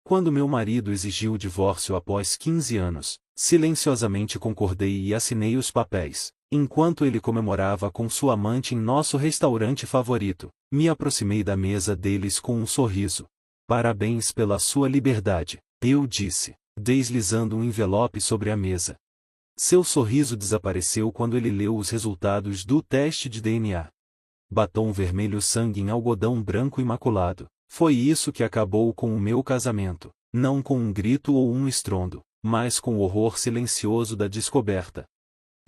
Quando meu marido exigiu o divórcio após 15 anos, silenciosamente concordei e assinei os papéis. Enquanto ele comemorava com sua amante em nosso restaurante favorito, me aproximei da mesa deles com um sorriso. Parabéns pela sua liberdade, eu disse, deslizando um envelope sobre a mesa. Seu sorriso desapareceu quando ele leu os resultados do teste de DNA. Batom vermelho, sangue em algodão branco imaculado. Foi isso que acabou com o meu casamento, não com um grito ou um estrondo, mas com o horror silencioso da descoberta.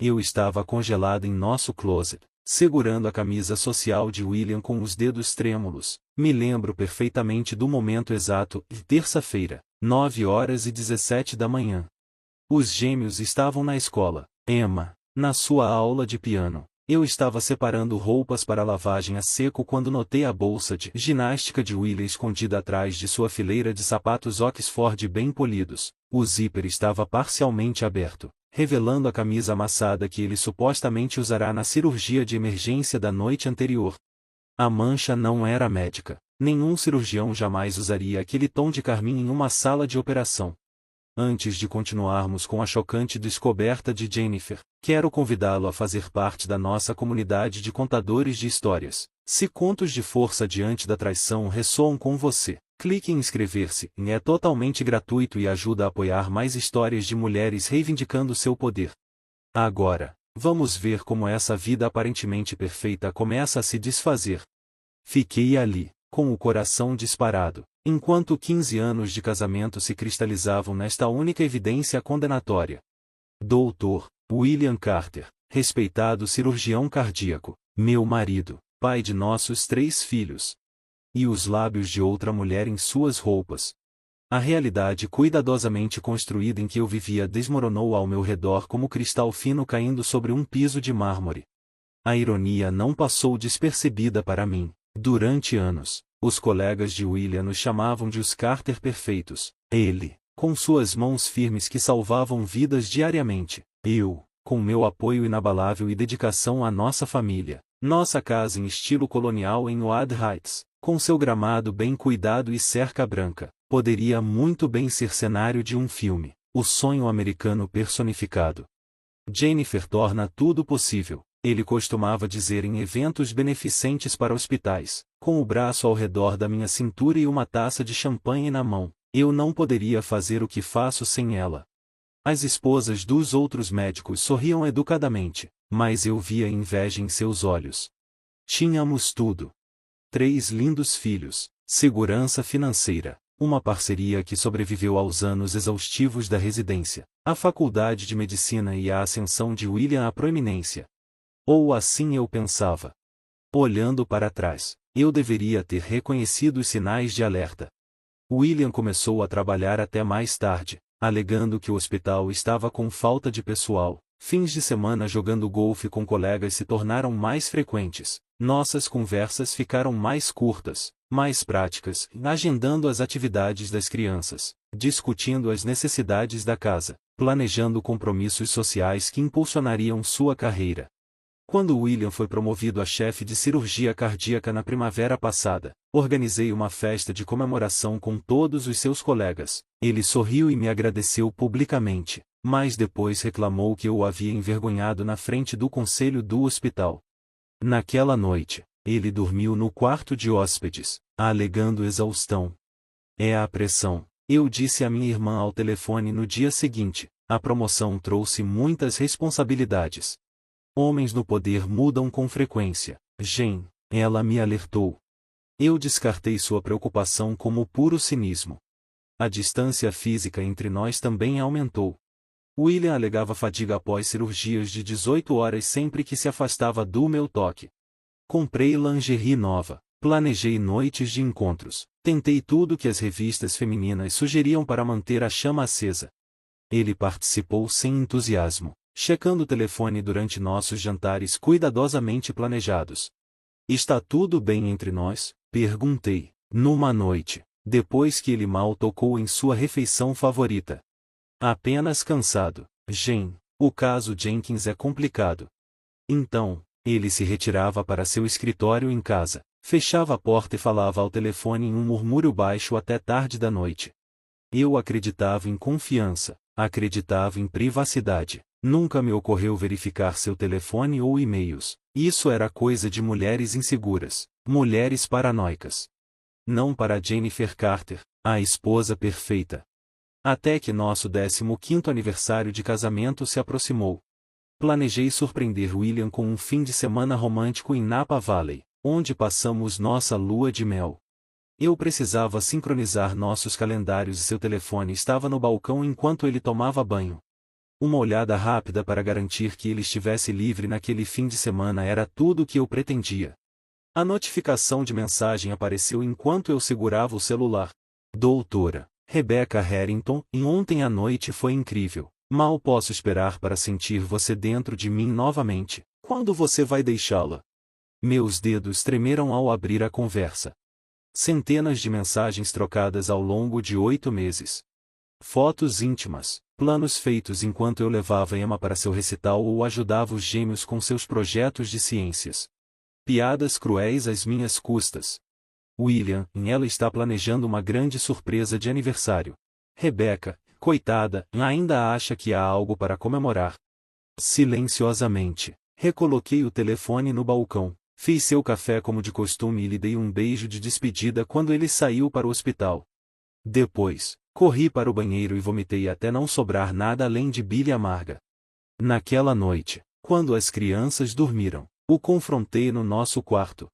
Eu estava congelado em nosso closet, segurando a camisa social de William com os dedos trêmulos. Me lembro perfeitamente do momento exato, terça-feira, 9h17 da manhã. Os gêmeos estavam na escola, Emma, na sua aula de piano. Eu estava separando roupas para lavagem a seco quando notei a bolsa de ginástica de William escondida atrás de sua fileira de sapatos Oxford bem polidos. O zíper estava parcialmente aberto, revelando a camisa amassada que ele supostamente usará na cirurgia de emergência da noite anterior. A mancha não era médica. Nenhum cirurgião jamais usaria aquele tom de carmim em uma sala de operação. Antes de continuarmos com a chocante descoberta de Jennifer, quero convidá-lo a fazer parte da nossa comunidade de contadores de histórias. Se contos de força diante da traição ressoam com você, clique em inscrever-se. É totalmente gratuito e ajuda a apoiar mais histórias de mulheres reivindicando seu poder. Agora, vamos ver como essa vida aparentemente perfeita começa a se desfazer. Fiquei ali, com o coração disparado, enquanto 15 anos de casamento se cristalizavam nesta única evidência condenatória. Dr. William Carter, respeitado cirurgião cardíaco, meu marido, pai de nossos 3 filhos. E os lábios de outra mulher em suas roupas. A realidade cuidadosamente construída em que eu vivia desmoronou ao meu redor como cristal fino caindo sobre um piso de mármore. A ironia não passou despercebida para mim. Durante anos, os colegas de William nos chamavam de os Carter perfeitos. Ele, com suas mãos firmes que salvavam vidas diariamente. Eu, com meu apoio inabalável e dedicação à nossa família. Nossa casa em estilo colonial em Wade Heights, com seu gramado bem cuidado e cerca branca, poderia muito bem ser cenário de um filme. O sonho americano personificado. Jennifer torna tudo possível. Ele costumava dizer em eventos beneficentes para hospitais, com o braço ao redor da minha cintura e uma taça de champanhe na mão. Eu não poderia fazer o que faço sem ela. As esposas dos outros médicos sorriam educadamente, mas eu via inveja em seus olhos. Tínhamos tudo. 3 lindos filhos, segurança financeira, uma parceria que sobreviveu aos anos exaustivos da residência, a faculdade de medicina e a ascensão de William à proeminência. Ou assim eu pensava. Olhando para trás, eu deveria ter reconhecido os sinais de alerta. William começou a trabalhar até mais tarde, alegando que o hospital estava com falta de pessoal. Fins de semana jogando golfe com colegas se tornaram mais frequentes. Nossas conversas ficaram mais curtas, mais práticas, agendando as atividades das crianças, discutindo as necessidades da casa, planejando compromissos sociais que impulsionariam sua carreira. Quando William foi promovido a chefe de cirurgia cardíaca na primavera passada, organizei uma festa de comemoração com todos os seus colegas. Ele sorriu e me agradeceu publicamente, mas depois reclamou que eu o havia envergonhado na frente do conselho do hospital. Naquela noite, ele dormiu no quarto de hóspedes, alegando exaustão. É a pressão, eu disse a minha irmã ao telefone no dia seguinte. A promoção trouxe muitas responsabilidades. Homens no poder mudam com frequência. Jen, ela me alertou. Eu descartei sua preocupação como puro cinismo. A distância física entre nós também aumentou. William alegava fadiga após cirurgias de 18 horas sempre que se afastava do meu toque. Comprei lingerie nova, planejei noites de encontros, tentei tudo que as revistas femininas sugeriam para manter a chama acesa. Ele participou sem entusiasmo, checando o telefone durante nossos jantares cuidadosamente planejados. Está tudo bem entre nós? Perguntei, numa noite, depois que ele mal tocou em sua refeição favorita. Apenas cansado, Jen. O caso Jenkins é complicado. Então, ele se retirava para seu escritório em casa, fechava a porta e falava ao telefone em um murmúrio baixo até tarde da noite. Eu acreditava em confiança, acreditava em privacidade. Nunca me ocorreu verificar seu telefone ou e-mails. Isso era coisa de mulheres inseguras, mulheres paranoicas. Não para Jennifer Carter, a esposa perfeita. Até que nosso 15º aniversário de casamento se aproximou. Planejei surpreender William com um fim de semana romântico em Napa Valley, onde passamos nossa lua de mel. Eu precisava sincronizar nossos calendários e seu telefone estava no balcão enquanto ele tomava banho. Uma olhada rápida para garantir que ele estivesse livre naquele fim de semana era tudo o que eu pretendia. A notificação de mensagem apareceu enquanto eu segurava o celular. Doutora Rebecca Harrington, ontem à noite foi incrível. Mal posso esperar para sentir você dentro de mim novamente. Quando você vai deixá-la? Meus dedos tremeram ao abrir a conversa. Centenas de mensagens trocadas ao longo de 8 meses. Fotos íntimas, planos feitos enquanto eu levava Emma para seu recital ou ajudava os gêmeos com seus projetos de ciências. Piadas cruéis às minhas custas. William, ela está planejando uma grande surpresa de aniversário. Rebecca, coitada, ainda acha que há algo para comemorar. Silenciosamente, recoloquei o telefone no balcão, fiz seu café como de costume e lhe dei um beijo de despedida quando ele saiu para o hospital. Depois, corri para o banheiro e vomitei até não sobrar nada além de bile amarga. Naquela noite, quando as crianças dormiram, o confrontei no nosso quarto.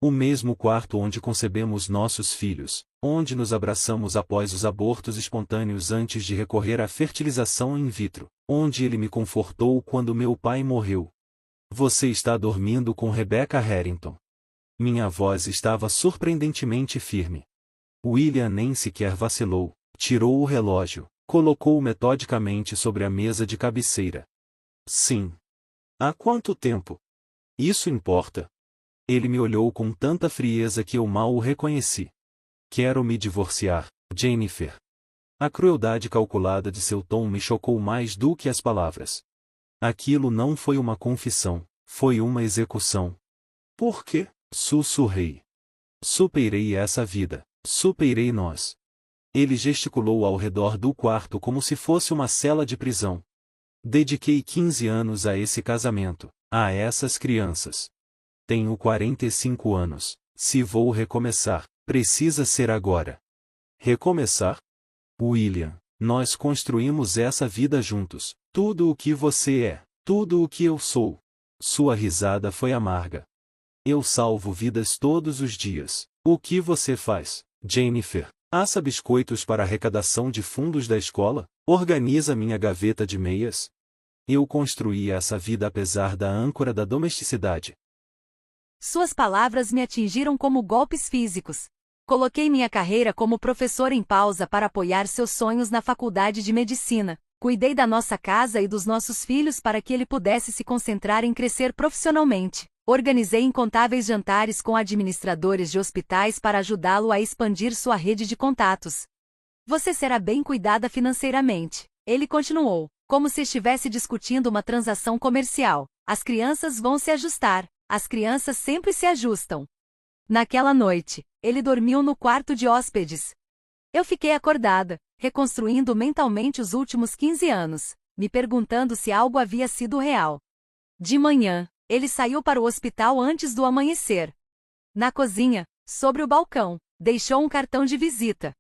O mesmo quarto onde concebemos nossos filhos, onde nos abraçamos após os abortos espontâneos antes de recorrer à fertilização in vitro, onde ele me confortou quando meu pai morreu. Você está dormindo com Rebecca Harrington. Minha voz estava surpreendentemente firme. William nem sequer vacilou, tirou o relógio, colocou-o metodicamente sobre a mesa de cabeceira. Sim. Há quanto tempo? Isso importa. Ele me olhou com tanta frieza que eu mal o reconheci. Quero me divorciar, Jennifer. A crueldade calculada de seu tom me chocou mais do que as palavras. Aquilo não foi uma confissão, foi uma execução. Por quê? Sussurrei. Superei essa vida, superei nós. Ele gesticulou ao redor do quarto como se fosse uma cela de prisão. Dediquei 15 anos a esse casamento, a essas crianças. Tenho 45 anos. Se vou recomeçar, precisa ser agora. Recomeçar? William, nós construímos essa vida juntos. Tudo o que você é, tudo o que eu sou. Sua risada foi amarga. Eu salvo vidas todos os dias. O que você faz, Jennifer? Assa biscoitos para arrecadação de fundos da escola? Organiza minha gaveta de meias? Eu construí essa vida apesar da âncora da domesticidade. Suas palavras me atingiram como golpes físicos. Coloquei minha carreira como professor em pausa para apoiar seus sonhos na faculdade de medicina. Cuidei da nossa casa e dos nossos filhos para que ele pudesse se concentrar em crescer profissionalmente. Organizei incontáveis jantares com administradores de hospitais para ajudá-lo a expandir sua rede de contatos. Você será bem cuidada financeiramente, ele continuou, como se estivesse discutindo uma transação comercial. As crianças vão se ajustar. As crianças sempre se ajustam. Naquela noite, ele dormiu no quarto de hóspedes. Eu fiquei acordada, reconstruindo mentalmente os últimos 15 anos, me perguntando se algo havia sido real. De manhã, ele saiu para o hospital antes do amanhecer. Na cozinha, sobre o balcão, deixou um cartão de visita.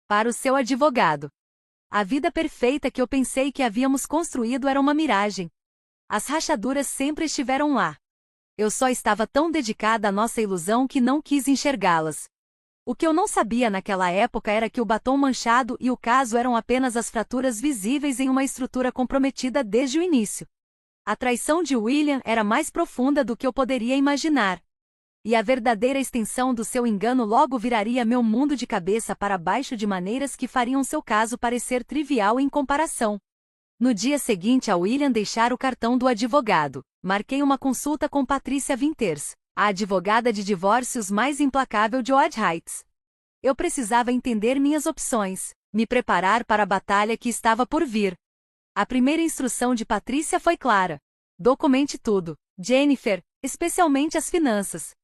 Para o seu advogado. A vida perfeita que eu pensei que havíamos construído era uma miragem. As rachaduras sempre estiveram lá. Eu só estava tão dedicada à nossa ilusão que não quis enxergá-las. O que eu não sabia naquela época era que o batom manchado e o caso eram apenas as fraturas visíveis em uma estrutura comprometida desde o início. A traição de William era mais profunda do que eu poderia imaginar. E a verdadeira extensão do seu engano logo viraria meu mundo de cabeça para baixo de maneiras que fariam seu caso parecer trivial em comparação. No dia seguinte a William deixar o cartão do advogado, marquei uma consulta com Patricia Winters, a advogada de divórcios mais implacável de Odd Heights. Eu precisava entender minhas opções, me preparar para a batalha que estava por vir. A primeira instrução de Patricia foi clara. Documente tudo, Jennifer, especialmente as finanças.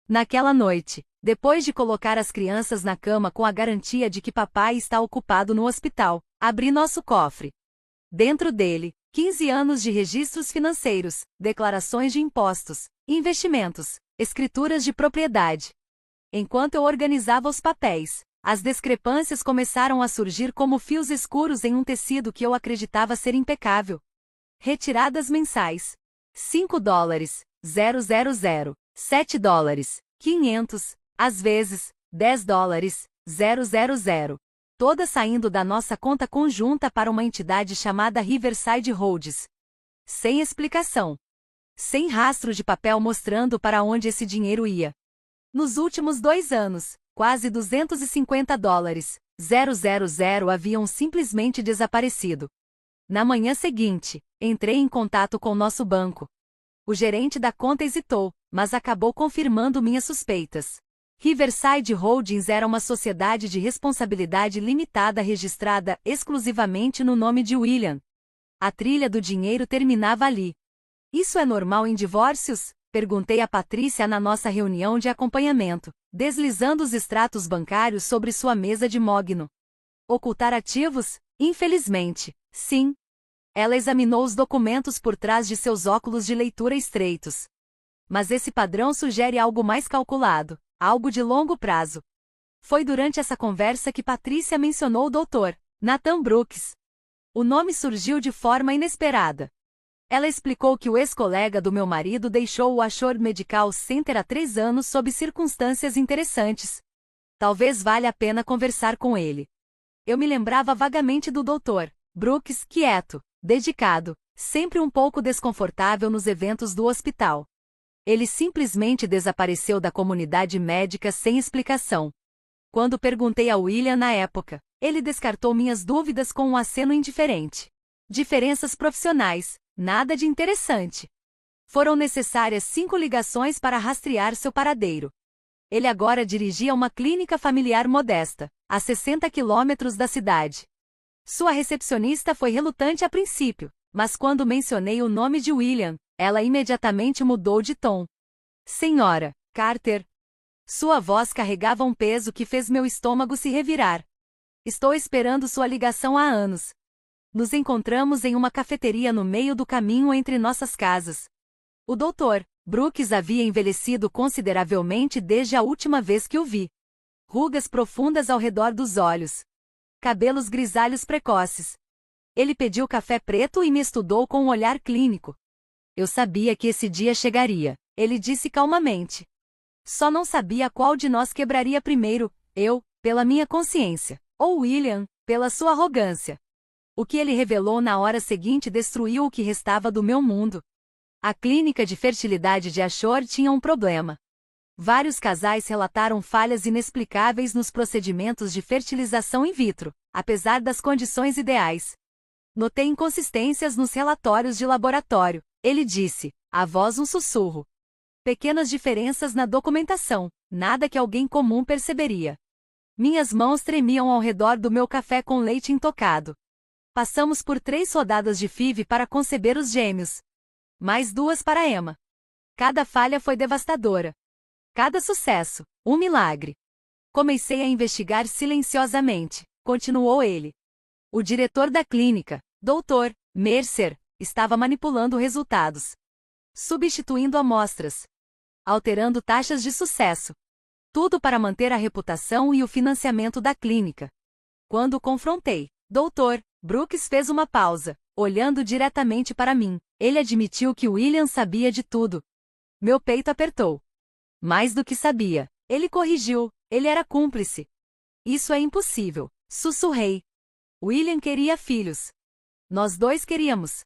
Naquela noite, Depois de colocar as crianças na cama com a garantia de que papai está ocupado no hospital, abri nosso cofre. Dentro dele, 15 anos de registros financeiros, declarações de impostos, investimentos, escrituras de propriedade. Enquanto eu organizava os papéis, as discrepâncias começaram a surgir como fios escuros em um tecido que eu acreditava ser impecável. Retiradas mensais: $5, 000, $7, 500, às vezes, $10, 000. Todas saindo da nossa conta conjunta para uma entidade chamada Riverside Holdings. Sem explicação. Sem rastro de papel mostrando para onde esse dinheiro ia. Nos últimos 2 anos, quase $250, 000 haviam simplesmente desaparecido. Na manhã seguinte, entrei em contato com nosso banco. O gerente da conta hesitou, mas acabou confirmando minhas suspeitas. Riverside Holdings era uma sociedade de responsabilidade limitada registrada exclusivamente no nome de William. A trilha do dinheiro terminava ali. Isso é normal em divórcios? Perguntei a Patrícia na nossa reunião de acompanhamento, deslizando os extratos bancários sobre sua mesa de mogno. Ocultar ativos? Infelizmente, sim. Ela examinou os documentos por trás de seus óculos de leitura estreitos. Mas esse padrão sugere algo mais calculado. Algo de longo prazo. Foi durante essa conversa que Patrícia mencionou o Dr. Nathan Brooks. O nome surgiu de forma inesperada. Ela explicou que o ex-colega do meu marido deixou o Ashore Medical Center há 3 anos sob circunstâncias interessantes. Talvez valha a pena conversar com ele. Eu me lembrava vagamente do Dr. Brooks, quieto, dedicado, sempre um pouco desconfortável nos eventos do hospital. Ele simplesmente desapareceu da comunidade médica sem explicação. Quando perguntei a William na época, ele descartou minhas dúvidas com um aceno indiferente. Diferenças profissionais, nada de interessante. Foram necessárias 5 ligações para rastrear seu paradeiro. Ele agora dirigia uma clínica familiar modesta, a 60 quilômetros da cidade. Sua recepcionista foi relutante a princípio, mas quando mencionei o nome de William, ela imediatamente mudou de tom. Senhora Carter. Sua voz carregava um peso que fez meu estômago se revirar. Estou esperando sua ligação há anos. Nos encontramos em uma cafeteria no meio do caminho entre nossas casas. O Dr. Brooks havia envelhecido consideravelmente desde a última vez que o vi. Rugas profundas ao redor dos olhos. Cabelos grisalhos precoces. Ele pediu café preto e me estudou com um olhar clínico. Eu sabia que esse dia chegaria, ele disse calmamente. Só não sabia qual de nós quebraria primeiro, eu, pela minha consciência, ou William, pela sua arrogância. O que ele revelou na hora seguinte destruiu o que restava do meu mundo. A clínica de fertilidade de Ashore tinha um problema. Vários casais relataram falhas inexplicáveis nos procedimentos de fertilização in vitro, apesar das condições ideais. Notei inconsistências nos relatórios de laboratório, ele disse, a voz um sussurro. Pequenas diferenças na documentação, nada que alguém comum perceberia. Minhas mãos tremiam ao redor do meu café com leite intocado. Passamos por 3 rodadas de FIV para conceber os gêmeos. Mais 2 para Emma. Cada falha foi devastadora. Cada sucesso, um milagre. Comecei a investigar silenciosamente, continuou ele. O diretor da clínica, Dr. Mercer, estava manipulando resultados. Substituindo amostras. Alterando taxas de sucesso. Tudo para manter a reputação e o financiamento da clínica. Quando o confrontei, Dr. Brooks fez uma pausa, olhando diretamente para mim. Ele admitiu que William sabia de tudo. Meu peito apertou. Mais do que sabia. Ele corrigiu, ele era cúmplice. Isso é impossível, sussurrei. William queria filhos. Nós 2 queríamos.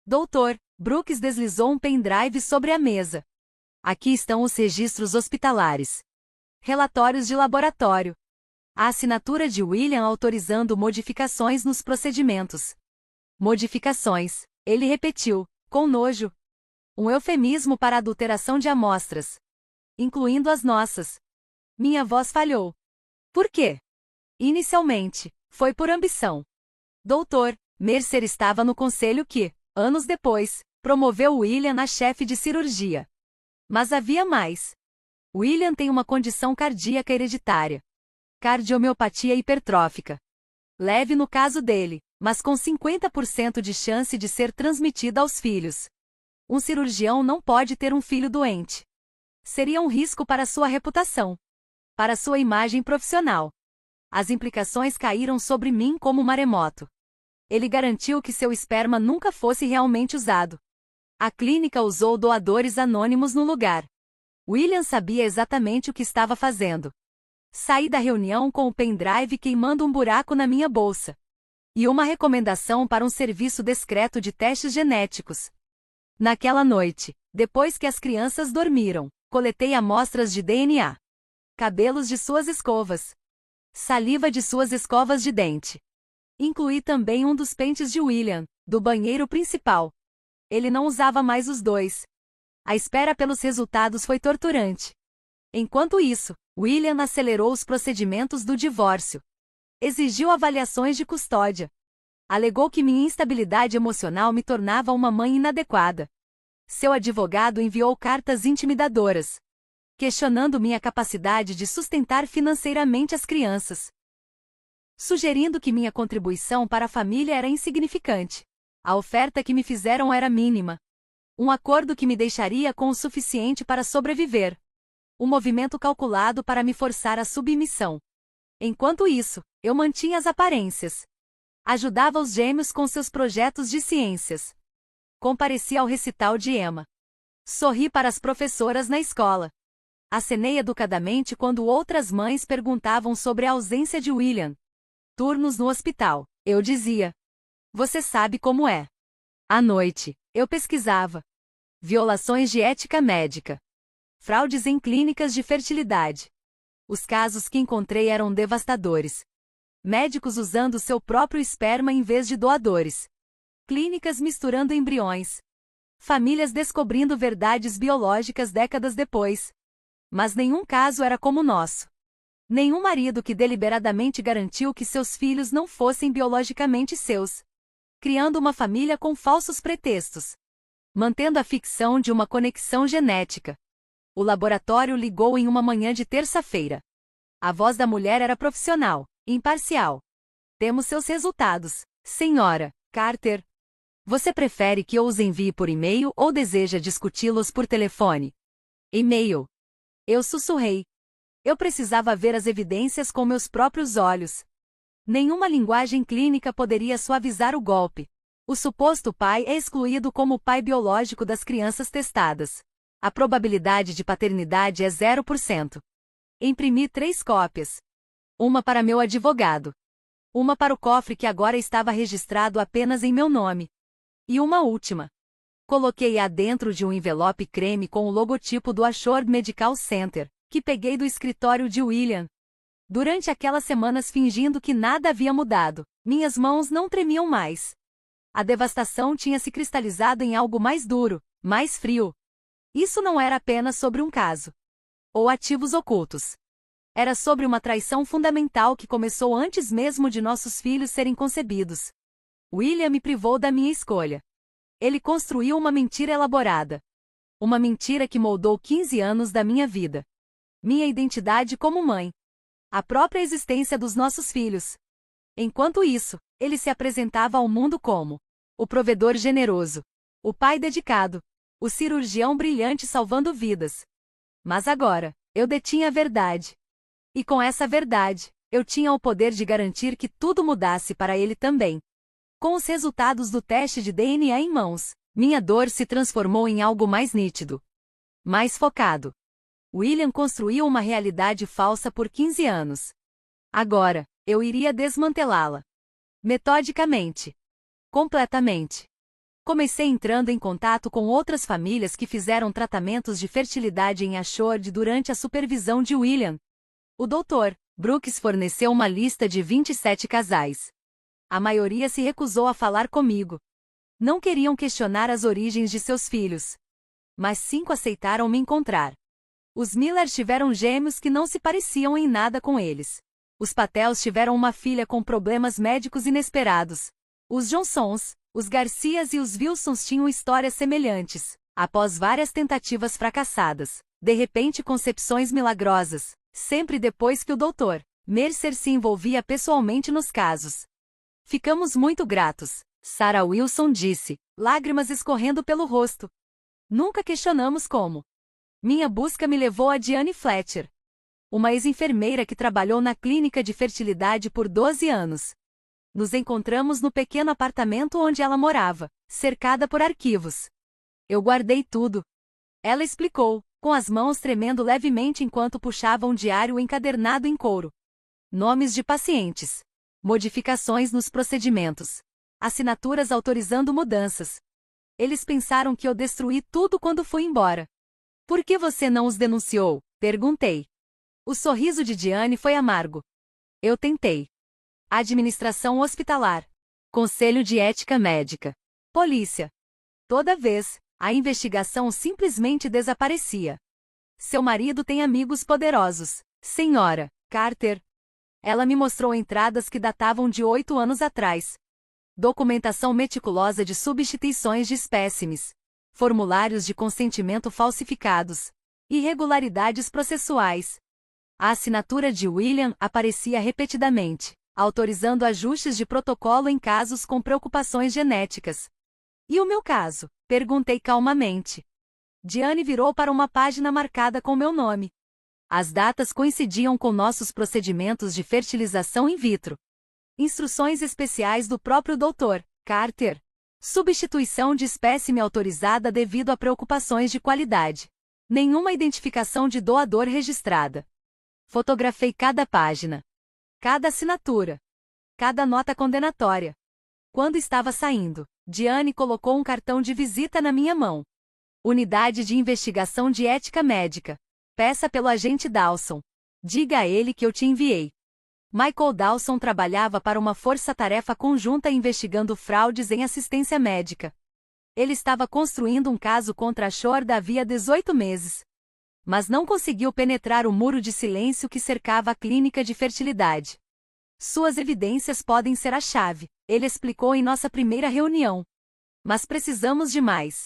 Dr. Brooks deslizou um pendrive sobre a mesa. Aqui estão os registros hospitalares. Relatórios de laboratório. A assinatura de William autorizando modificações nos procedimentos. Modificações, ele repetiu, com nojo. Um eufemismo para adulteração de amostras. Incluindo as nossas. Minha voz falhou. Por quê? Inicialmente, foi por ambição. Dr. Mercer estava no conselho que, anos depois, promoveu William a chefe de cirurgia. Mas havia mais. William tem uma condição cardíaca hereditária. Cardiomiopatia hipertrófica. Leve no caso dele, mas com 50% de chance de ser transmitida aos filhos. Um cirurgião não pode ter um filho doente. Seria um risco para sua reputação, para sua imagem profissional. As implicações caíram sobre mim como um maremoto. Ele garantiu que seu esperma nunca fosse realmente usado. A clínica usou doadores anônimos no lugar. William sabia exatamente o que estava fazendo. Saí da reunião com o pendrive queimando um buraco na minha bolsa. E uma recomendação para um serviço discreto de testes genéticos. Naquela noite, depois que as crianças dormiram, coletei amostras de DNA. Cabelos de suas escovas. Saliva de suas escovas de dente. Incluí também um dos pentes de William, do banheiro principal. Ele não usava mais os dois. A espera pelos resultados foi torturante. Enquanto isso, William acelerou os procedimentos do divórcio. Exigiu avaliações de custódia. Alegou que minha instabilidade emocional me tornava uma mãe inadequada. Seu advogado enviou cartas intimidadoras, questionando minha capacidade de sustentar financeiramente as crianças, sugerindo que minha contribuição para a família era insignificante. A oferta que me fizeram era mínima. Um acordo que me deixaria com o suficiente para sobreviver. Um movimento calculado para me forçar à submissão. Enquanto isso, eu mantinha as aparências. Ajudava os gêmeos com seus projetos de ciências. Compareci ao recital de Emma. Sorri para as professoras na escola. Acenei educadamente quando outras mães perguntavam sobre a ausência de William. Turnos no hospital. Eu dizia: "Você sabe como é." À noite, eu pesquisava. Violações de ética médica. Fraudes em clínicas de fertilidade. Os casos que encontrei eram devastadores. Médicos usando seu próprio esperma em vez de doadores. Clínicas misturando embriões. Famílias descobrindo verdades biológicas décadas depois. Mas nenhum caso era como o nosso. Nenhum marido que deliberadamente garantiu que seus filhos não fossem biologicamente seus. Criando uma família com falsos pretextos. Mantendo a ficção de uma conexão genética. O laboratório ligou em uma manhã de terça-feira. A voz da mulher era profissional, imparcial. "Temos seus resultados, senhora Carter. Você prefere que eu os envie por e-mail ou deseja discuti-los por telefone?" "E-mail." Eu sussurrei. Eu precisava ver as evidências com meus próprios olhos. Nenhuma linguagem clínica poderia suavizar o golpe. O suposto pai é excluído como o pai biológico das crianças testadas. A probabilidade de paternidade é 0%. Imprimi 3 cópias. Uma para meu advogado. Uma para o cofre que agora estava registrado apenas em meu nome. E uma última. Coloquei-a dentro de um envelope creme com o logotipo do Ashore Medical Center, que peguei do escritório de William. Durante aquelas semanas fingindo que nada havia mudado, minhas mãos não tremiam mais. A devastação tinha se cristalizado em algo mais duro, mais frio. Isso não era apenas sobre um caso. Ou ativos ocultos. Era sobre uma traição fundamental que começou antes mesmo de nossos filhos serem concebidos. William me privou da minha escolha. Ele construiu uma mentira elaborada. Uma mentira que moldou 15 anos da minha vida. Minha identidade como mãe. A própria existência dos nossos filhos. Enquanto isso, ele se apresentava ao mundo como o provedor generoso, o pai dedicado, o cirurgião brilhante salvando vidas. Mas agora, eu detinha a verdade. E com essa verdade, eu tinha o poder de garantir que tudo mudasse para ele também. Com os resultados do teste de DNA em mãos, minha dor se transformou em algo mais nítido. Mais focado. William construiu uma realidade falsa por 15 anos. Agora, eu iria desmantelá-la. Metodicamente. Completamente. Comecei entrando em contato com outras famílias que fizeram tratamentos de fertilidade em Ashore durante a supervisão de William. O Dr. Brooks forneceu uma lista de 27 casais. A maioria se recusou a falar comigo. Não queriam questionar as origens de seus filhos. Mas 5 aceitaram me encontrar. Os Miller tiveram gêmeos que não se pareciam em nada com eles. Os Patels tiveram uma filha com problemas médicos inesperados. Os Johnsons, os Garcias e os Wilsons tinham histórias semelhantes, após várias tentativas fracassadas, De repente, concepções milagrosas, sempre depois que o Dr. Mercer se envolvia pessoalmente nos casos. Ficamos muito gratos, Sarah Wilson disse, lágrimas escorrendo pelo rosto. Nunca questionamos como. Minha busca me levou a Diane Fletcher, uma ex-enfermeira que trabalhou na clínica de fertilidade por 12 anos. Nos encontramos no pequeno apartamento onde ela morava, cercada por arquivos. Eu guardei tudo. Ela explicou, com as mãos tremendo levemente enquanto puxava um diário encadernado em couro. Nomes de pacientes. Modificações nos procedimentos. Assinaturas autorizando mudanças. Eles pensaram que eu destruí tudo quando fui embora. Por que você não os denunciou? Perguntei. O sorriso de Diane foi amargo. Eu tentei. Administração hospitalar. Conselho de ética médica. Polícia. Toda vez, a investigação simplesmente desaparecia. Seu marido tem amigos poderosos, Senhora Carter. Ela me mostrou entradas que datavam de 8 anos atrás. Documentação meticulosa de substituições de espécimes. Formulários de consentimento falsificados. Irregularidades processuais. A assinatura de William aparecia repetidamente, autorizando ajustes de protocolo em casos com preocupações genéticas. E o meu caso? Perguntei calmamente. Diane virou para uma página marcada com meu nome. As datas coincidiam com nossos procedimentos de fertilização in vitro. Instruções especiais do próprio Dr. Carter. Substituição de espécime autorizada devido a preocupações de qualidade. Nenhuma identificação de doador registrada. Fotografei cada página. Cada assinatura. Cada nota condenatória. Quando estava saindo, Diane colocou um cartão de visita na minha mão. Unidade de Investigação de Ética Médica. Peça pelo agente Dawson. Diga a ele que eu te enviei. Michael Dawson trabalhava para uma força-tarefa conjunta investigando fraudes em assistência médica. Ele estava construindo um caso contra a Shorda havia 18 meses. Mas não conseguiu penetrar o muro de silêncio que cercava a clínica de fertilidade. Suas evidências podem ser a chave, ele explicou em nossa primeira reunião. Mas precisamos de mais.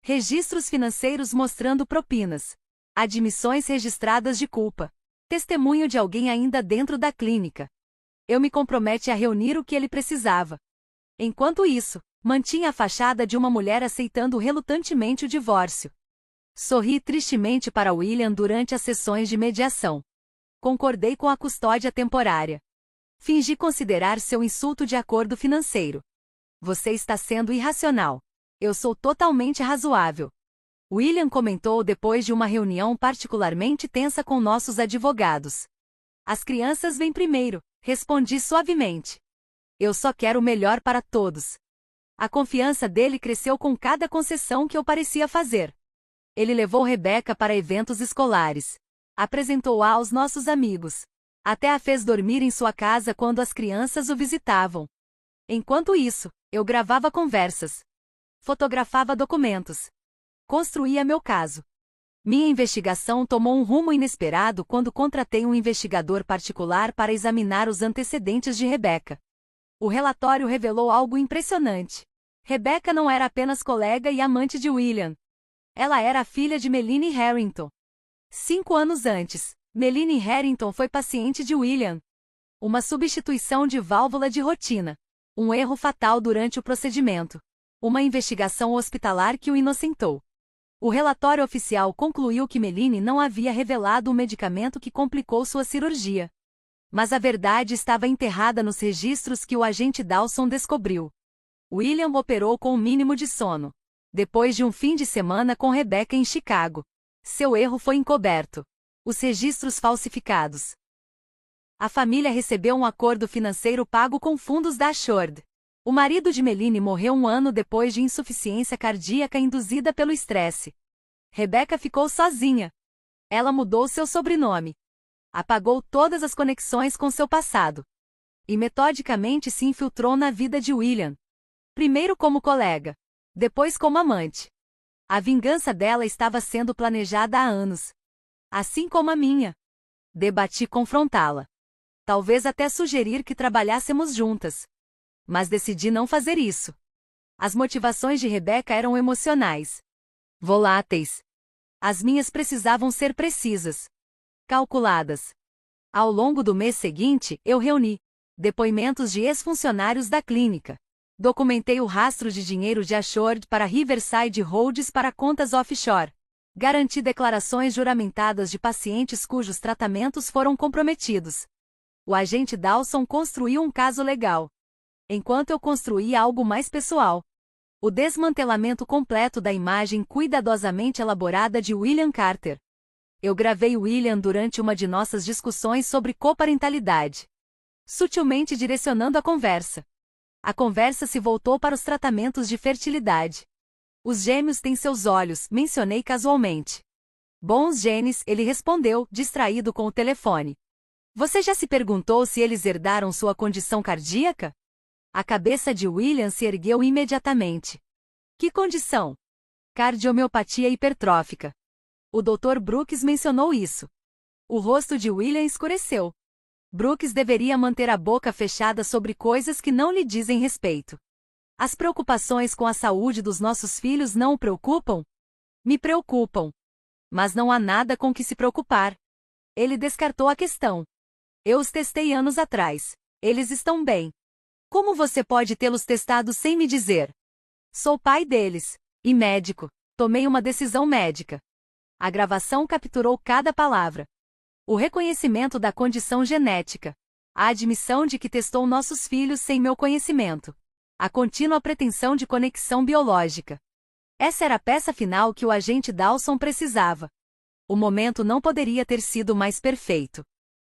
Registros financeiros mostrando propinas. Admissões registradas de culpa. Testemunho de alguém ainda dentro da clínica. Eu me comprometi a reunir o que ele precisava. Enquanto isso, mantinha a fachada de uma mulher aceitando relutantemente o divórcio. Sorri tristemente para William durante as sessões de mediação. Concordei com a custódia temporária. Fingi considerar seu insulto de acordo financeiro. Você está sendo irracional. Eu sou totalmente razoável. William comentou depois de uma reunião particularmente tensa com nossos advogados. As crianças vêm primeiro, respondi suavemente. Eu só quero o melhor para todos. A confiança dele cresceu com cada concessão que eu parecia fazer. Ele levou Rebecca para eventos escolares. Apresentou-a aos nossos amigos. Até a fez dormir em sua casa quando as crianças o visitavam. Enquanto isso, eu gravava conversas. Fotografava documentos. Construía meu caso. Minha investigação tomou um rumo inesperado quando contratei um investigador particular para examinar os antecedentes de Rebecca. O relatório revelou algo impressionante. Rebecca não era apenas colega e amante de William. Ela era a filha de Melanie Harrington. 5 anos antes, Melanie Harrington foi paciente de William. Uma substituição de válvula de rotina. Um erro fatal durante o procedimento. Uma investigação hospitalar que o inocentou. O relatório oficial concluiu que Melanie não havia revelado o medicamento que complicou sua cirurgia. Mas a verdade estava enterrada nos registros que o agente Dawson descobriu. William operou com o mínimo de sono. Depois de um fim de semana com Rebecca em Chicago. Seu erro foi encoberto. Os registros falsificados. A família recebeu um acordo financeiro pago com fundos da Ashord. O marido de Melanie morreu 1 ano depois de insuficiência cardíaca induzida pelo estresse. Rebecca ficou sozinha. Ela mudou seu sobrenome. Apagou todas as conexões com seu passado. E metodicamente se infiltrou na vida de William. Primeiro como colega. Depois como amante. A vingança dela estava sendo planejada há anos. Assim como a minha. Debati confrontá-la. Talvez até sugerir que trabalhássemos juntas. Mas decidi não fazer isso. As motivações de Rebecca eram emocionais. Voláteis. As minhas precisavam ser precisas, calculadas. Ao longo do mês seguinte, eu reuni depoimentos de ex-funcionários da clínica. Documentei o rastro de dinheiro de Assured para Riverside Holds para contas offshore. Garanti declarações juramentadas de pacientes cujos tratamentos foram comprometidos. O agente Dawson construiu um caso legal, enquanto eu construía algo mais pessoal. O desmantelamento completo da imagem cuidadosamente elaborada de William Carter. Eu gravei William durante uma de nossas discussões sobre coparentalidade, sutilmente direcionando a conversa. A conversa se voltou para os tratamentos de fertilidade. Os gêmeos têm seus olhos, mencionei casualmente. Bons genes, ele respondeu, distraído com o telefone. Você já se perguntou se eles herdaram sua condição cardíaca? A cabeça de William se ergueu imediatamente. Que condição? Cardiomiopatia hipertrófica. O Dr. Brooks mencionou isso. O rosto de William escureceu. Brooks deveria manter a boca fechada sobre coisas que não lhe dizem respeito. As preocupações com a saúde dos nossos filhos não o preocupam? Me preocupam. Mas não há nada com que se preocupar. Ele descartou a questão. Eu os testei anos atrás. Eles estão bem. Como você pode tê-los testado sem me dizer? Sou pai deles. E médico. Tomei uma decisão médica. A gravação capturou cada palavra. O reconhecimento da condição genética. A admissão de que testou nossos filhos sem meu conhecimento. A contínua pretensão de conexão biológica. Essa era a peça final que o agente Dawson precisava. O momento não poderia ter sido mais perfeito.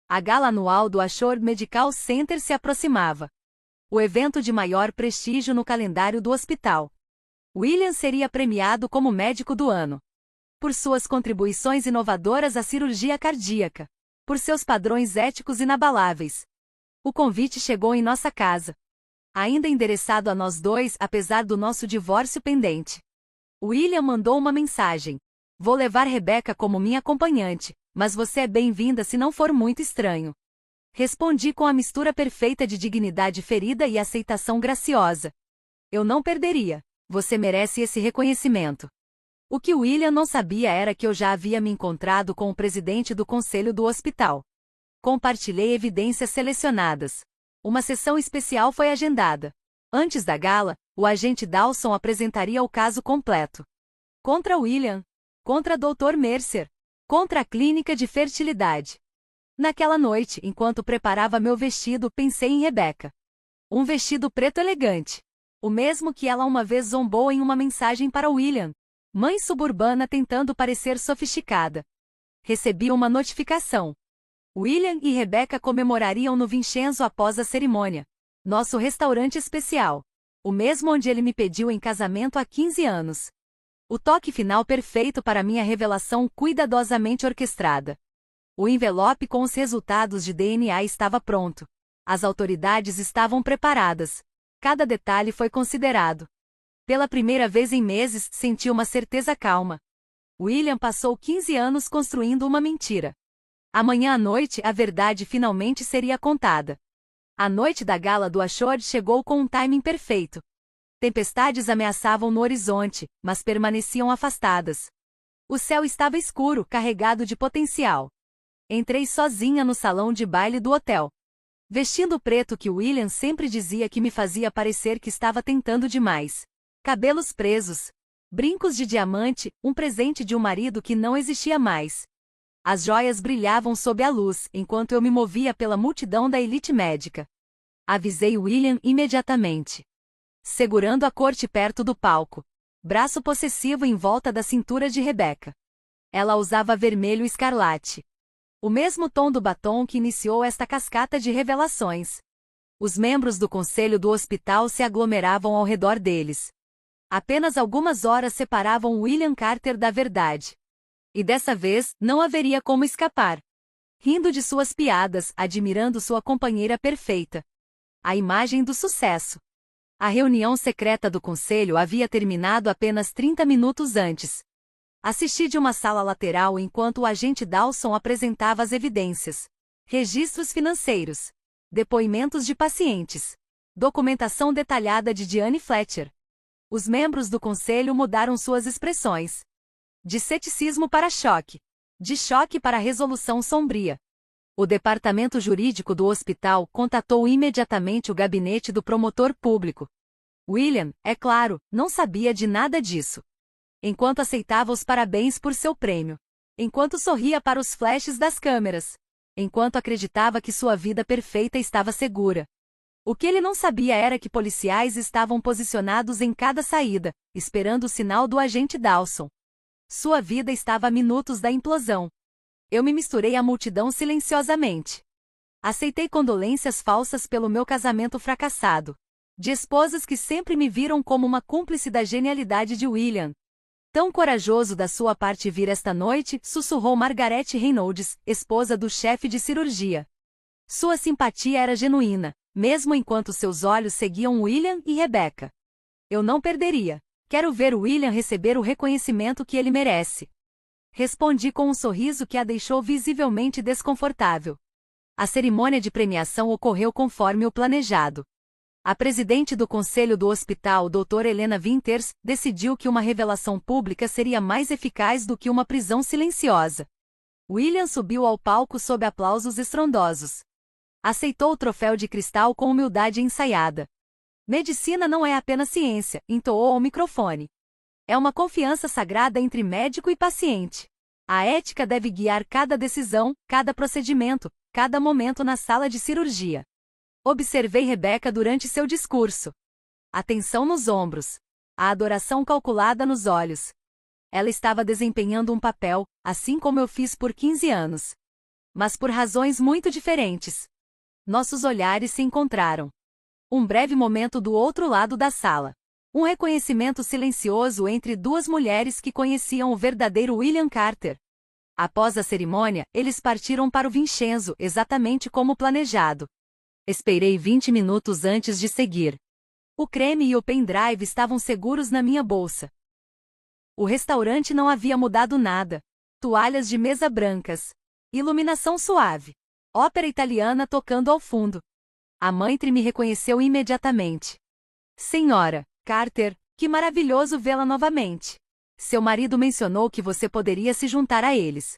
A gala anual do Assured Medical Center se aproximava. O evento de maior prestígio no calendário do hospital. William seria premiado como médico do ano. Por suas contribuições inovadoras à cirurgia cardíaca. Por seus padrões éticos inabaláveis. O convite chegou em nossa casa. Ainda endereçado a nós dois, apesar do nosso divórcio pendente. William mandou uma mensagem. Vou levar Rebecca como minha acompanhante, mas você é bem-vinda se não for muito estranho. Respondi com a mistura perfeita de dignidade ferida e aceitação graciosa. Eu não perderia. Você merece esse reconhecimento. O que William não sabia era que eu já havia me encontrado com o presidente do conselho do hospital. Compartilhei evidências selecionadas. Uma sessão especial foi agendada. Antes da gala, o agente Dawson apresentaria o caso completo. Contra William. Contra Dr. Mercer. Contra a clínica de fertilidade. Naquela noite, enquanto preparava meu vestido, pensei em Rebecca. Um vestido preto elegante. O mesmo que ela uma vez zombou em uma mensagem para William. Mãe suburbana tentando parecer sofisticada. Recebi uma notificação. William e Rebecca comemorariam no Vincenzo após a cerimônia. Nosso restaurante especial. O mesmo onde ele me pediu em casamento há 15 anos. O toque final perfeito para minha revelação cuidadosamente orquestrada. O envelope com os resultados de DNA estava pronto. As autoridades estavam preparadas. Cada detalhe foi considerado. Pela primeira vez em meses, senti uma certeza calma. William passou 15 anos construindo uma mentira. Amanhã à noite, a verdade finalmente seria contada. A noite da gala do Assured chegou com um timing perfeito. Tempestades ameaçavam no horizonte, mas permaneciam afastadas. O céu estava escuro, carregado de potencial. Entrei sozinha no salão de baile do hotel. Vestindo o preto que William sempre dizia que me fazia parecer que estava tentando demais. Cabelos presos. Brincos de diamante, um presente de um marido que não existia mais. As joias brilhavam sob a luz, enquanto eu me movia pela multidão da elite médica. Avisei William imediatamente. Segurando a corte perto do palco. Braço possessivo em volta da cintura de Rebecca. Ela usava vermelho escarlate. O mesmo tom do batom que iniciou esta cascata de revelações. Os membros do conselho do hospital se aglomeravam ao redor deles. Apenas algumas horas separavam William Carter da verdade. E dessa vez, não haveria como escapar. Rindo de suas piadas, admirando sua companheira perfeita. A imagem do sucesso. A reunião secreta do conselho havia terminado apenas 30 minutos antes. Assisti de uma sala lateral enquanto o agente Dawson apresentava as evidências. Registros financeiros. Depoimentos de pacientes. Documentação detalhada de Diane Fletcher. Os membros do conselho mudaram suas expressões. De ceticismo para choque. De choque para resolução sombria. O departamento jurídico do hospital contatou imediatamente o gabinete do promotor público. William, é claro, não sabia de nada disso. Enquanto aceitava os parabéns por seu prêmio. Enquanto sorria para os flashes das câmeras. Enquanto acreditava que sua vida perfeita estava segura. O que ele não sabia era que policiais estavam posicionados em cada saída, esperando o sinal do agente Dawson. Sua vida estava a minutos da implosão. Eu me misturei à multidão silenciosamente. Aceitei condolências falsas pelo meu casamento fracassado. De esposas que sempre me viram como uma cúmplice da genialidade de William. Tão corajoso da sua parte vir esta noite, sussurrou Margaret Reynolds, esposa do chefe de cirurgia. Sua simpatia era genuína, mesmo enquanto seus olhos seguiam William e Rebecca. Eu não perderia. Quero ver William receber o reconhecimento que ele merece. Respondi com um sorriso que a deixou visivelmente desconfortável. A cerimônia de premiação ocorreu conforme o planejado. A presidente do conselho do hospital, Dra. Helena Winters, decidiu que uma revelação pública seria mais eficaz do que uma prisão silenciosa. William subiu ao palco sob aplausos estrondosos. Aceitou o troféu de cristal com humildade ensaiada. Medicina não é apenas ciência, entoou ao microfone. É uma confiança sagrada entre médico e paciente. A ética deve guiar cada decisão, cada procedimento, cada momento na sala de cirurgia. Observei Rebecca durante seu discurso. A tensão nos ombros. A adoração calculada nos olhos. Ela estava desempenhando um papel, assim como eu fiz por 15 anos. Mas por razões muito diferentes. Nossos olhares se encontraram. Um breve momento do outro lado da sala. Um reconhecimento silencioso entre duas mulheres que conheciam o verdadeiro William Carter. Após a cerimônia, eles partiram para o Vincenzo, exatamente como planejado. Esperei 20 minutos antes de seguir. O creme e o pendrive estavam seguros na minha bolsa. O restaurante não havia mudado nada. Toalhas de mesa brancas. Iluminação suave. Ópera italiana tocando ao fundo. A mãe me reconheceu imediatamente. Senhora Carter, que maravilhoso vê-la novamente. Seu marido mencionou que você poderia se juntar a eles.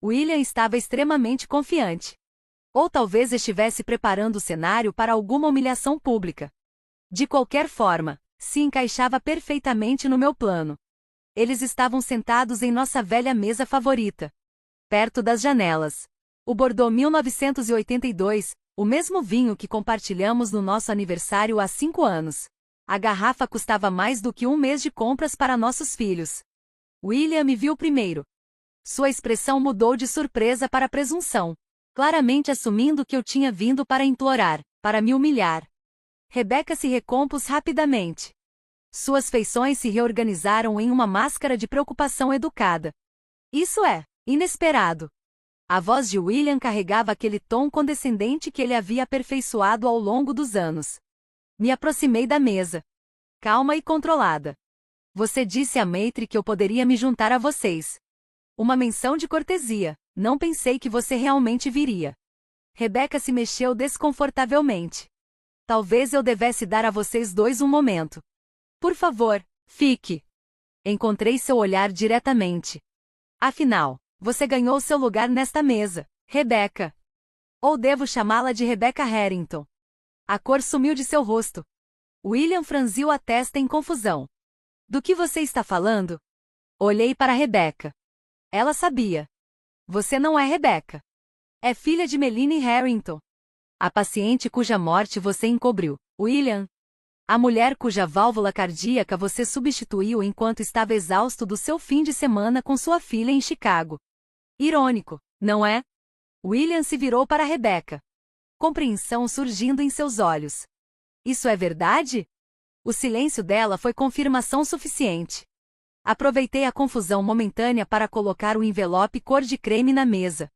William estava extremamente confiante. Ou talvez estivesse preparando o cenário para alguma humilhação pública. De qualquer forma, se encaixava perfeitamente no meu plano. Eles estavam sentados em nossa velha mesa favorita. Perto das janelas. O Bordeaux 1982, o mesmo vinho que compartilhamos no nosso aniversário há 5 anos. A garrafa custava mais do que um mês de compras para nossos filhos. William me viu primeiro. Sua expressão mudou de surpresa para presunção, claramente assumindo que eu tinha vindo para implorar, para me humilhar. Rebecca se recompôs rapidamente. Suas feições se reorganizaram em uma máscara de preocupação educada. Isso é inesperado. A voz de William carregava aquele tom condescendente que ele havia aperfeiçoado ao longo dos anos. Me aproximei da mesa. Calma e controlada. Você disse a Maitre que eu poderia me juntar a vocês. Uma menção de cortesia. Não pensei que você realmente viria. Rebecca se mexeu desconfortavelmente. Talvez eu devesse dar a vocês dois um momento. Por favor, fique. Encontrei seu olhar diretamente. Afinal, você ganhou seu lugar nesta mesa, Rebecca. Ou devo chamá-la de Rebecca Harrington? A cor sumiu de seu rosto. William franziu a testa em confusão. Do que você está falando? Olhei para Rebecca. Ela sabia. Você não é Rebecca. É filha de Melanie Harrington. A paciente cuja morte você encobriu, William. A mulher cuja válvula cardíaca você substituiu enquanto estava exausto do seu fim de semana com sua filha em Chicago. Irônico, não é? William se virou para Rebecca. Compreensão surgindo em seus olhos. Isso é verdade? O silêncio dela foi confirmação suficiente. Aproveitei a confusão momentânea para colocar o envelope cor de creme na mesa.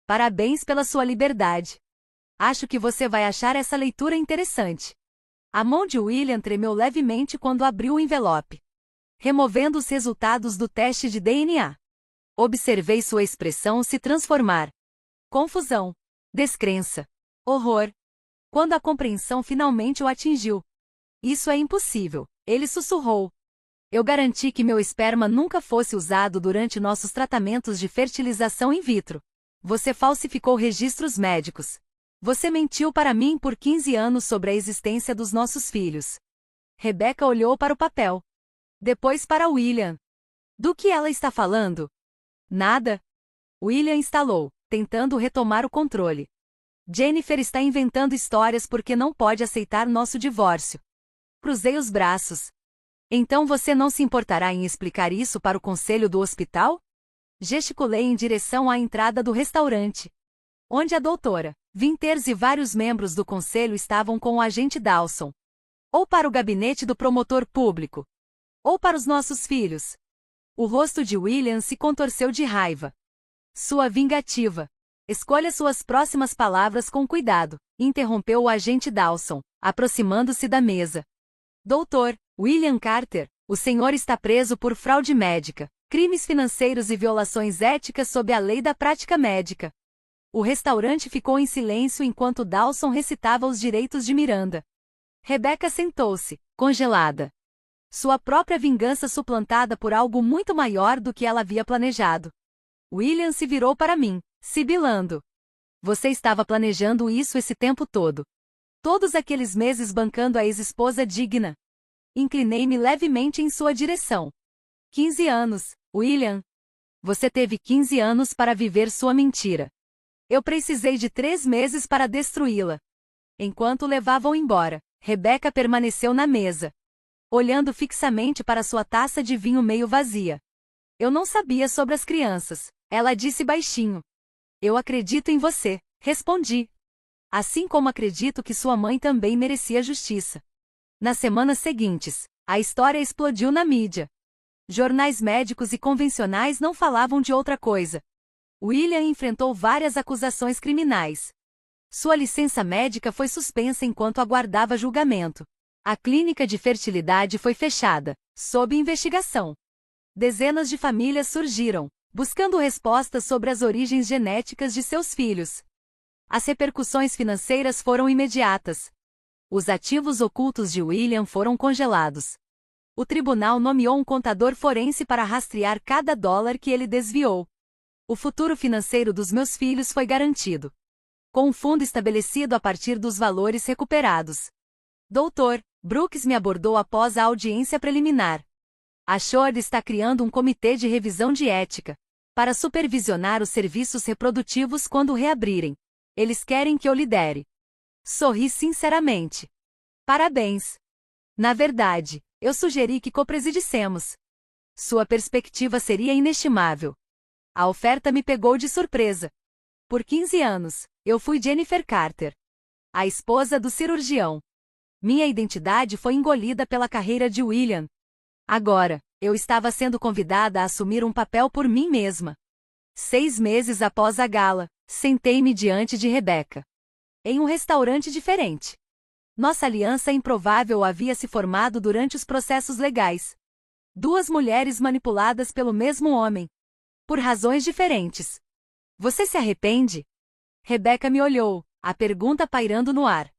Parabéns pela sua liberdade. Acho que você vai achar essa leitura interessante. A mão de William tremeu levemente quando abriu o envelope. Removendo os resultados do teste de DNA. Observei sua expressão se transformar. Confusão. Descrença. Horror. Quando a compreensão finalmente o atingiu. Isso é impossível, ele sussurrou. Eu garanti que meu esperma nunca fosse usado durante nossos tratamentos de fertilização in vitro. Você falsificou registros médicos. Você mentiu para mim por 15 anos sobre a existência dos nossos filhos. Rebecca olhou para o papel. Depois para William. Do que ela está falando? Nada. William instalou, tentando retomar o controle. Jennifer está inventando histórias porque não pode aceitar nosso divórcio. Cruzei os braços. Então você não se importará em explicar isso para o conselho do hospital? Gesticulei em direção à entrada do restaurante, onde a doutora Winters e vários membros do conselho estavam com o agente Dawson. Ou para o gabinete do promotor público. Ou para os nossos filhos. O rosto de William se contorceu de raiva. Sua vingativa. Escolha suas próximas palavras com cuidado, interrompeu o agente Dawson, aproximando-se da mesa. Doutor William Carter, o senhor está preso por fraude médica, crimes financeiros e violações éticas sob a lei da prática médica. O restaurante ficou em silêncio enquanto Dawson recitava os direitos de Miranda. Rebecca sentou-se, congelada. Sua própria vingança suplantada por algo muito maior do que ela havia planejado. William se virou para mim, sibilando. Você estava planejando isso esse tempo todo. Todos aqueles meses bancando a ex-esposa digna. Inclinei-me levemente em sua direção. 15 anos, William. Você teve 15 anos para viver sua mentira. Eu precisei de 3 meses para destruí-la. Enquanto o levavam embora, Rebecca permaneceu na mesa, olhando fixamente para sua taça de vinho meio vazia. Eu não sabia sobre as crianças, ela disse baixinho. Eu acredito em você, respondi. Assim como acredito que sua mãe também merecia justiça. Nas semanas seguintes, a história explodiu na mídia. Jornais médicos e convencionais não falavam de outra coisa. William enfrentou várias acusações criminais. Sua licença médica foi suspensa enquanto aguardava julgamento. A clínica de fertilidade foi fechada, sob investigação. Dezenas de famílias surgiram, buscando respostas sobre as origens genéticas de seus filhos. As repercussões financeiras foram imediatas. Os ativos ocultos de William foram congelados. O tribunal nomeou um contador forense para rastrear cada dólar que ele desviou. O futuro financeiro dos meus filhos foi garantido, com um fundo estabelecido a partir dos valores recuperados. Dr. Brooks me abordou após a audiência preliminar. A Shore está criando um comitê de revisão de ética para supervisionar os serviços reprodutivos quando reabrirem. Eles querem que eu lidere. Sorri sinceramente. Parabéns. Na verdade, eu sugeri que copresidíssemos. Sua perspectiva seria inestimável. A oferta me pegou de surpresa. Por 15 anos, eu fui Jennifer Carter, a esposa do cirurgião. Minha identidade foi engolida pela carreira de William. Agora, eu estava sendo convidada a assumir um papel por mim mesma. 6 meses após a gala, sentei-me diante de Rebecca. Em um restaurante diferente. Nossa aliança improvável havia se formado durante os processos legais. 2 mulheres manipuladas pelo mesmo homem. Por razões diferentes. Você se arrepende? Rebecca me olhou, a pergunta pairando no ar.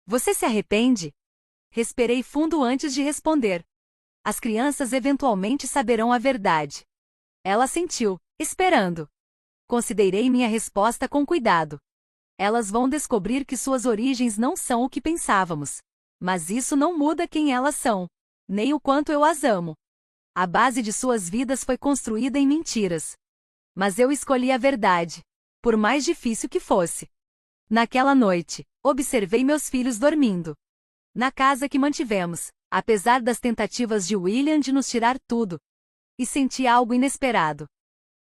Você se arrepende? Respirei fundo antes de responder. As crianças eventualmente saberão a verdade. Ela sentiu, esperando. Considerei minha resposta com cuidado. Elas vão descobrir que suas origens não são o que pensávamos. Mas isso não muda quem elas são, nem o quanto eu as amo. A base de suas vidas foi construída em mentiras. Mas eu escolhi a verdade, por mais difícil que fosse. Naquela noite, observei meus filhos dormindo. Na casa que mantivemos, apesar das tentativas de William de nos tirar tudo. E senti algo inesperado.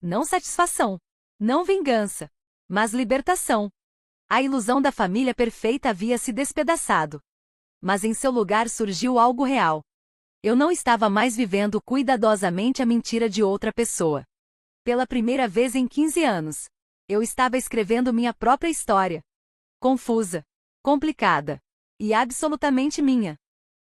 Não satisfação, não vingança, mas libertação. A ilusão da família perfeita havia se despedaçado. Mas em seu lugar surgiu algo real. Eu não estava mais vivendo cuidadosamente a mentira de outra pessoa. Pela primeira vez em 15 anos, eu estava escrevendo minha própria história. Confusa, complicada e absolutamente minha.